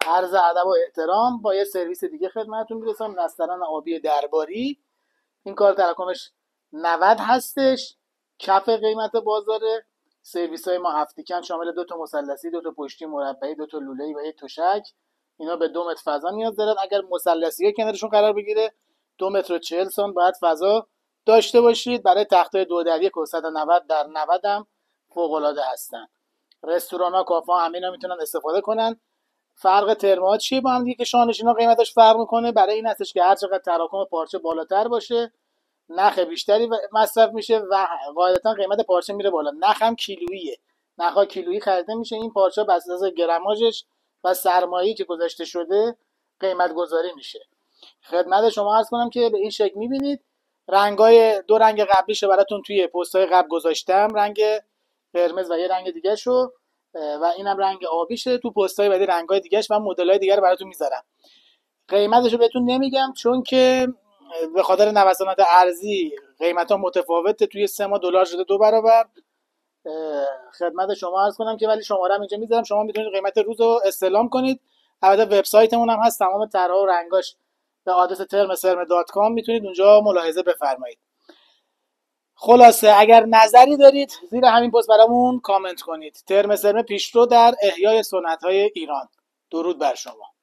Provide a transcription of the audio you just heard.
عرض ادب و احترام. با یه سرویس دیگه خدمتتون میرسم، نسترن آبی درباری. این کار تراکنش 90 هستش، کف قیمت بازاره. سرویس های ما هفتیکن شامل 2 تا مثلثی، 2 تا پشتی مربعی، 2 تا لوله‌ای و 1 تشک. اینا به 2 متر فضا نیاز دارن. اگر مثلثی کنارشون قرار بگیره 2 متر و 40 سانت باید فضا داشته باشید. برای تختای 2 در 1 و 190 در 90 هم فوق العاده هستن. رستوران ها، کافه ها همینا میتونن استفاده کنن. فرق ترمات چیه با هم دیگه که شانشینا قیمتش فرق میکنه؟ برای این هستش که هر چقدر تراکم پارچه بالاتر باشه نخ بیشتری مصرف میشه و قاعدتا قیمت پارچه میره بالا. نخ هم کیلوییه، نخا کیلویی خریده میشه. این پارچه بر اساس گرماژش و سرمایه‌ای که گذاشته شده قیمت گذاری میشه. خدمت شما عرض کنم که به این شکل میبینید. رنگای 2 رنگ قبلیشو براتون توی پست‌های قبل گذاشتم، رنگ قرمز و یه رنگ دیگه شو و اینم رنگ آبیشه. تو پست‌های بعدی رنگ‌های دیگه‌اش و مدل‌های دیگه رو براتون میذارم. قیمتشو بهتون نمیگم چون که به خاطر نوسانات ارزی قیمت‌ها متفاوته. توی 3 ماه دلار شده 2 برابر. خدمت شما عرض کنم که ولی شماره هم اینجا میذارم، شما میتونید قیمت روز رو استعلام کنید. البته وبسایتمون هم هست، تمام طرح‌ها و رنگاش به آدرس termserme.com میتونید اونجا ملاحظه بفرمایید. خلاصه اگر نظری دارید زیر همین پست برامون کامنت کنید. ترم سرمه پیشرو در احیای سنت‌های ایران. درود بر شما.